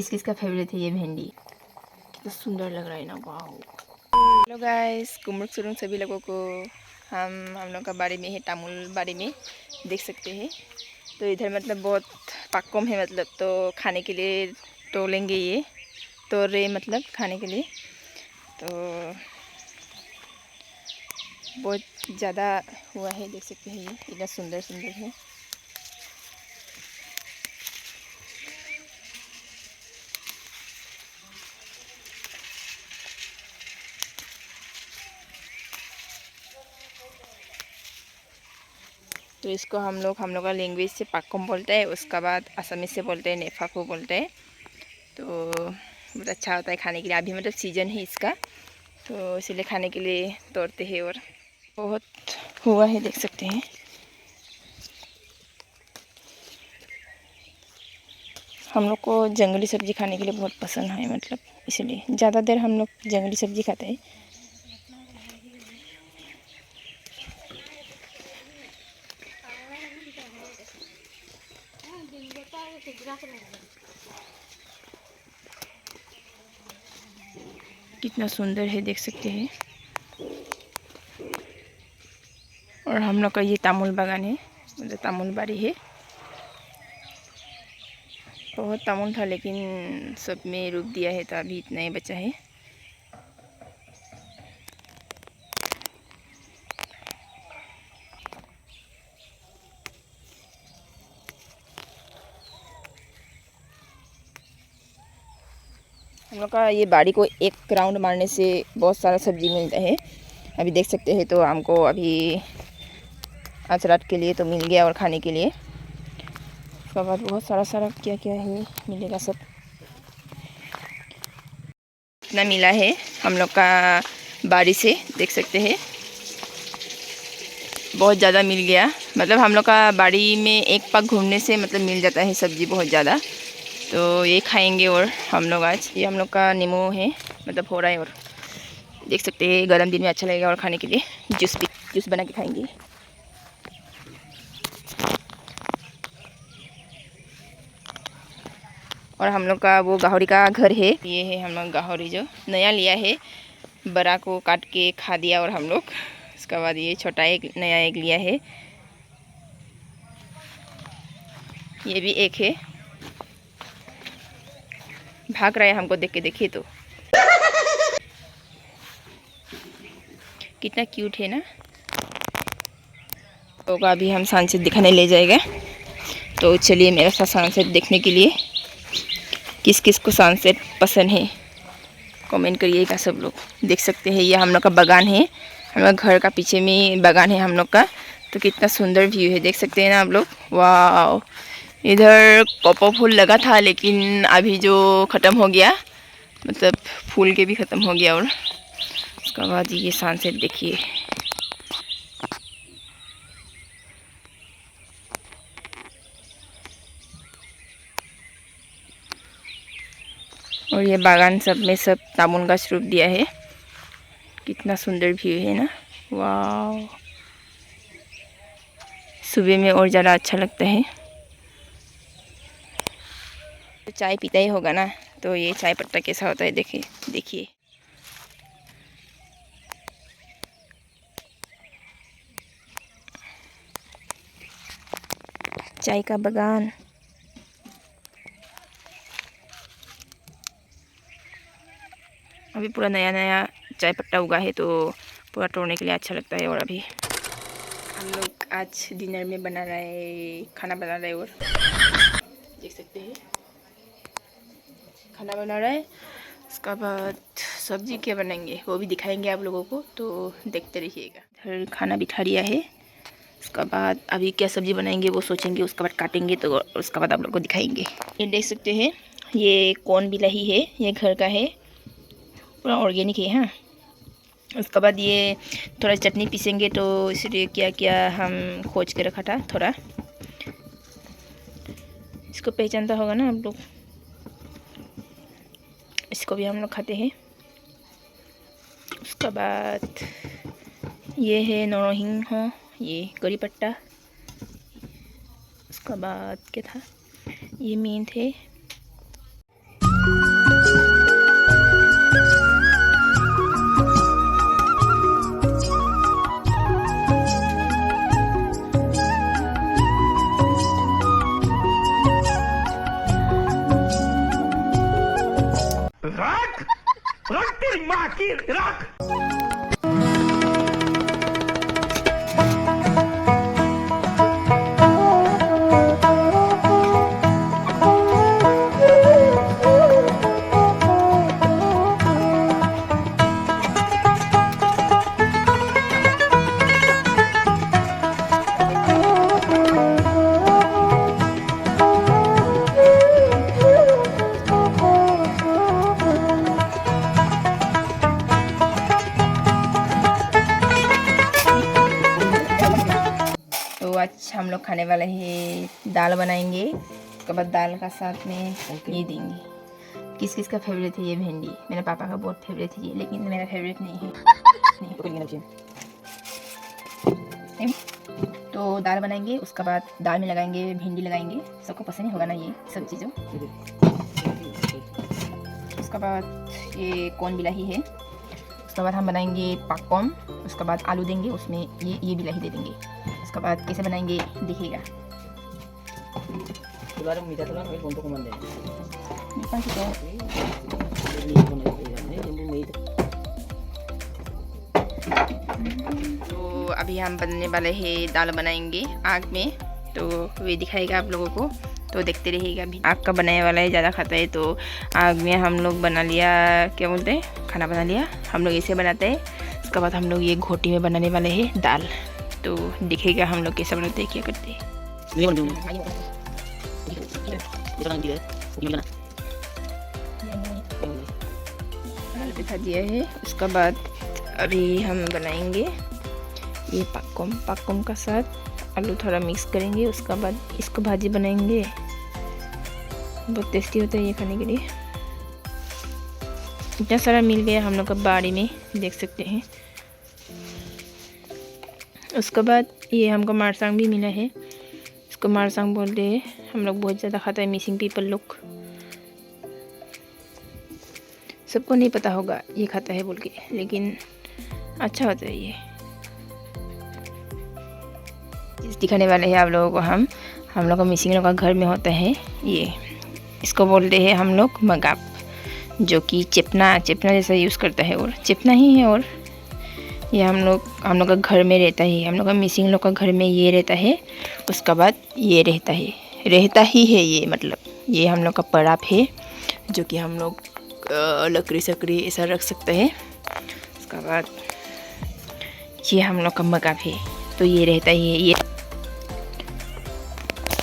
किसका फेवरेट है ये भिंडी, कितना सुंदर लग रहा है ना। वाह। हेलो गाइस, कुमरुक सुरुंग सभी लोगों को। हम लोग का बाड़ी में है, तामुल बाड़ी में देख सकते हैं। तो इधर मतलब बहुत पाकम है, मतलब तो खाने के लिए तोलेंगे ये, तोड़ रहे मतलब खाने के लिए। तो बहुत ज़्यादा हुआ है, देख सकते हैं ये इतना सुंदर सुंदर है। तो इसको हम लोग का लैंग्वेज से पाकम बोलते हैं, उसका बाद असमीज से बोलते हैं नेफाफू बोलते हैं। तो बहुत अच्छा होता है खाने के लिए। अभी मतलब सीजन है इसका, तो इसीलिए खाने के लिए तोड़ते हैं। और बहुत हुआ है, देख सकते हैं। हम लोग को जंगली सब्जी खाने के लिए बहुत पसंद है, मतलब इसलिए ज़्यादा देर हम लोग जंगली सब्जी खाते हैं। कितना सुंदर है, देख सकते हैं। और हम लोग का ये तामुल बागान है, मतलब तामुल बाड़ी है। बहुत तामुल था लेकिन सब में रोक दिया है, तो अभी इतना ही बचा है। हम लोग का ये बाड़ी को एक राउंड मारने से बहुत सारा सब्जी मिलता है। अभी देख सकते हैं, तो हमको अभी आज रात के लिए तो मिल गया और खाने के लिए। उसके बाद बहुत सारा सारा क्या क्या है मिलेगा सब। इतना मिला है हम लोग का बाड़ी से, देख सकते हैं। बहुत ज़्यादा मिल गया, मतलब हम लोग का बाड़ी में एक पाक घूमने से मतलब मिल जाता है सब्जी बहुत ज़्यादा। तो ये खाएंगे। और हम लोग आज ये हम लोग का नींबू है, मतलब हो रहा है। और देख सकते हैं गर्म दिन में अच्छा लगेगा और खाने के लिए जूस बना के खाएंगे। और हम लोग का वो गाहरी का घर है, ये है हम लोग गाहरी जो नया लिया है। बड़ा को काट के खा दिया और हम लोग, उसके बाद ये छोटा एक नया एक लिया है, ये भी एक है। भाग रहा है हमको देख के, देखिए तो कितना क्यूट है ना। तो अभी हम सनसेट दिखाने ले जाएगा। तो चलिए मेरे साथ सनसेट देखने के लिए। किस किस को सनसेट पसंद है कमेंट करिएगा सब लोग। देख सकते हैं ये हम लोग का बागान है, हम लोग घर का पीछे में बागान है हम लोग का। तो कितना सुंदर व्यू है, देख सकते हैं ना आप लोग। वाह। इधर कोपो फूल लगा था लेकिन अभी जो ख़त्म हो गया, मतलब फूल के भी ख़त्म हो गया। और उसके बाद ये सनसेट देखिए। और ये बागान सब में सब तामुन का रूप दिया है। कितना सुंदर व्यू है ना। वाह। सुबह में और ज़्यादा अच्छा लगता है। तो चाय पीता ही होगा ना, तो ये चाय पत्ता कैसा होता है देखिए देखिए। चाय का बागान। अभी पूरा नया नया चाय पत्ता उगा है, तो पूरा तोड़ने के लिए अच्छा लगता है। और अभी हम लोग आज डिनर में बना रहे, खाना बना रहे। और देख सकते हैं खाना बना रहा है। उसका बाद सब्जी क्या बनाएंगे वो भी दिखाएंगे आप लोगों को, तो देखते रहिएगा। इधर खाना बिठा दिया है। उसका बाद अभी क्या सब्जी बनाएंगे वो सोचेंगे, उसके बाद काटेंगे, तो उसके बाद आप लोग को दिखाएंगे। ये देख सकते हैं, ये कौन बिलाही है, ये घर का है, पूरा ऑर्गेनिक है। हाँ। उसके बाद ये थोड़ा चटनी पीसेंगे, तो इसलिए क्या क्या हम खोज के रखा था थोड़ा। इसको पहचानता होगा ना आप लोग, इसको भी हम लोग खाते हैं। उसके बाद ये है नौरहिंग हो, ये करी पत्ता। उसके बाद क्या था, ये मींट है। रख रख तेरी माँ की रख। तो आज हम लोग खाने वाले हैं, दाल बनाएंगे। उसके बाद दाल का साथ में ये देंगे। किस किस का फेवरेट है ये भिंडी? मेरे पापा का बहुत फेवरेट है ये, लेकिन मेरा फेवरेट नहीं है। तो दाल बनाएंगे, उसके बाद दाल में लगाएंगे भिंडी लगाएंगे। सबको पसंद ही होगा ना ये सब चीज़ों। उसके बाद ये कौन बिलाही है। उसके बाद हम बनाएंगे पाककॉम। उसके बाद आलू देंगे, उसमें ये बिलाही दे देंगे। उसके बाद कैसे बनाएंगे देखिएगा। तो अभी हम बनने वाले हैं, दाल बनाएंगे आग में, तो वे दिखाएगा आप लोगों को, तो देखते रहिएगा। अभी आग का बनाने वाला है, ज़्यादा खाता है तो आग में हम लोग बना लिया, क्या बोलते हैं, खाना बना लिया। हम लोग ऐसे बनाते हैं। उसके बाद हम लोग ये घोटी में बनाने वाले हैं दाल, तो दिखेगा हम लोग कैसे बनाते हैं, क्या करते हैं। दाल बिठा दिया है। उसके बाद अभी हम बनाएंगे ये पाककॉम का साथ आलू थोड़ा मिक्स करेंगे। उसके बाद इसको भाजी बनाएंगे, बहुत टेस्टी होता है ये खाने के लिए। इतना सारा मिल गया हम लोग का बाड़ी में, देख सकते हैं। उसके बाद ये हमको मारसांग भी मिला है, इसको मारसांग बोलते हैं। हम लोग बहुत ज़्यादा खाता है, मिसिंग पीपल लोग। सबको नहीं पता होगा ये खाता है बोल के, लेकिन अच्छा होता है ये। दिखाने वाले हैं आप लोगों को हम लोग का मिसिंग लोग का घर में होता है ये। इसको बोलते हैं हम लोग मगाप, जो कि चेपना जैसा यूज़ करता है, और चेपना ही है। और ये हम लोग का घर में रहता है, हम लोग का मिसिंग लोग का घर में ये रहता है। उसके बाद ये रहता ही है ये, मतलब ये हम लोग का पराप है, जो कि हम लोग लकड़ी सकड़ी ऐसा रख सकते हैं। उसके बाद ये हम लोग का मगाप है, तो ये रहता ही है। ये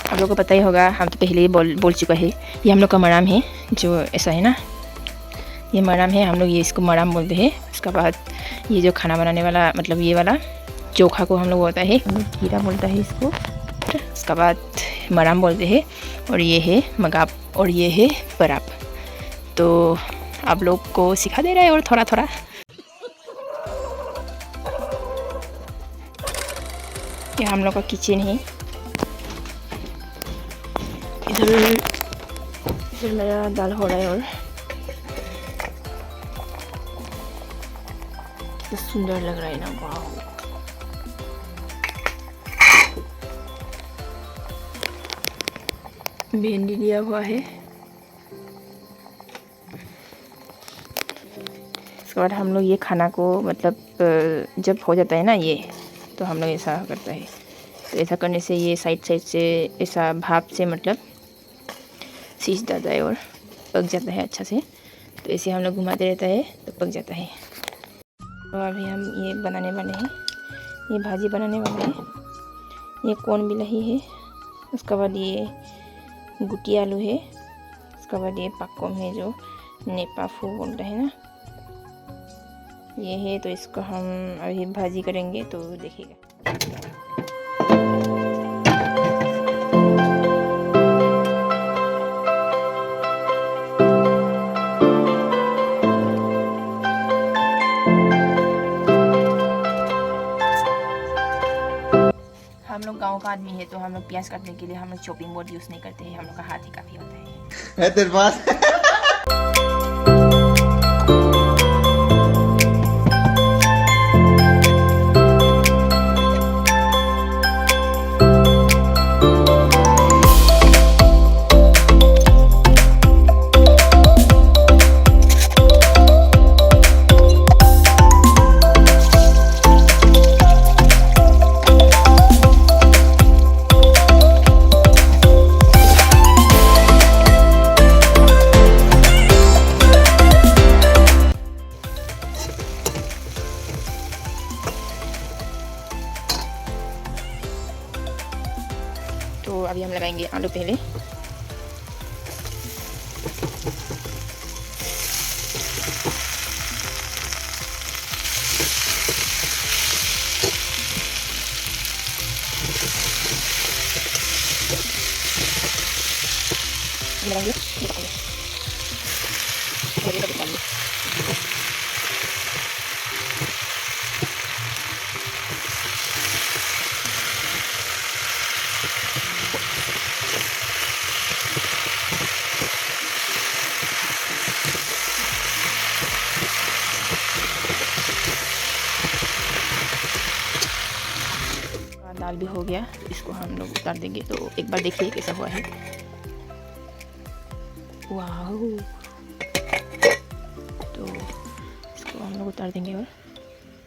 आप लोगों को पता ही होगा, हम तो पहले ही बोल चुका है। ये हम लोग का मराम है, जो ऐसा है ना, ये मराम है, हम लोग ये इसको मराम बोलते हैं। उसके बाद ये जो खाना बनाने वाला, मतलब ये वाला चोखा को हम लोग बोलता है, हम लोग कीड़ा बोलता है इसको। उसके बाद मराम बोलते हैं, और ये है मगाप, और ये है पराप। तो आप लोग को सिखा दे रहा है और थोड़ा थोड़ा। ये हम लोग का किचन है। इधर मेरा दाल हो रहा है, और कितना सुंदर लग रहा है ना, वाह। भिंडी लिया हुआ है। उसके बाद हम लोग ये खाना को, मतलब जब हो जाता है ना ये, तो हम लोग ऐसा करता है। तो ऐसा करने से ये साइड से ऐसा भाप से मतलब सीज जाता है और पक जाता है अच्छा से। तो ऐसे हम लोग घुमाते रहता है तो पक जाता है। तो अभी हम ये बनाने वाले हैं, ये भाजी बनाने वाले हैं। ये कौन बिलाही है, उसके बाद ये गुटी आलू है, उसके बाद ये पाककॉम है, जो नेपाफू बोलते हैं ना, ये है। तो इसको हम अभी भाजी करेंगे, तो देखिएगा। हम लोग गांव का आदमी है, तो हम लोग प्याज काटने के लिए हम लोग चॉपिंग बोर्ड यूज़ नहीं करते हैं, हम लोग का हाथ ही काफ़ी होता है तेरे पास। पहले। लगाएंगे दाल भी हो गया, इसको हम लोग उतार देंगे। तो एक बार देखिए कैसा हुआ है। वाह, तो इसको हम लोग उतार देंगे और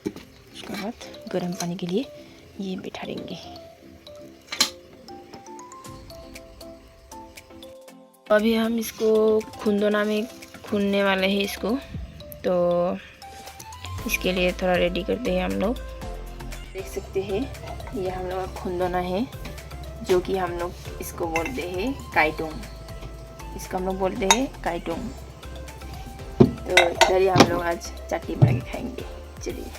उसके बाद गर्म पानी के लिए ये बिठा देंगे। अभी हम इसको खुंदोना में खूनने वाले हैं इसको, तो इसके लिए थोड़ा रेडी करते हैं हम लोग। देख सकते हैं ये हम लोग का खुंदोना है, जो कि हम लोग इसको बोलते हैं काइटोंग। इसको हम लोग बोलते हैं काइटोंग। तो इधर ही हम लोग आज चटनी बना के खाएंगे। चलिए।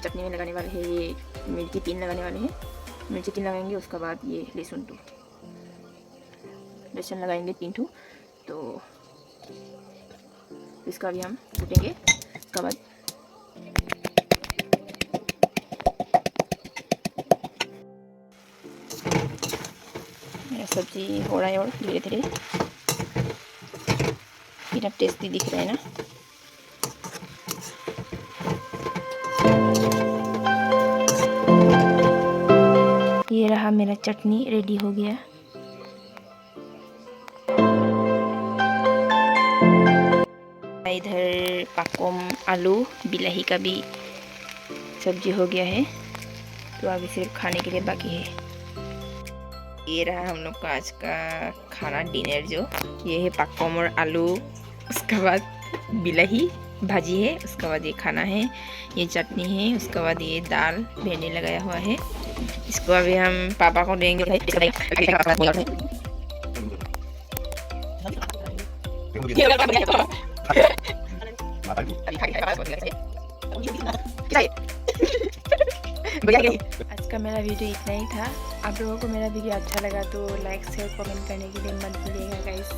चटनी में लगाने वाले हैं ये मिर्ची 3 लगाने वाले हैं। मिर्ची 3 लगाएंगे, उसके बाद ये लहसुन लगाएंगे 3 ठो। तो इसका भी हम कूटेंगे। उसके बाद मेरा सब्जी हो रहा है और धीरे धीरे कितना टेस्टी दिख रहा है ना। ये रहा मेरा चटनी रेडी हो गया। इधर पाकोम आलू बिलाही का भी सब्जी हो गया है, तो अभी सिर्फ खाने के लिए बाकी है। ये रहा हम लोग का आज का खाना डिनर, जो ये है पाकोम और आलू, उसके बाद बिलाही भाजी है, उसके बाद ये खाना है, ये चटनी है, उसके बाद ये दाल भेंडी लगाया हुआ है। इसको अभी हम पापा को देंगे। आज का मेरा वीडियो इतना ही था। आप लोगों को मेरा वीडियो अच्छा लगा तो लाइक शेयर कमेंट करने के लिए मत भूलिएगा गाइस।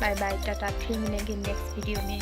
बाय बाय, टाटा, फिर मिलेंगे नेक्स्ट वीडियो में।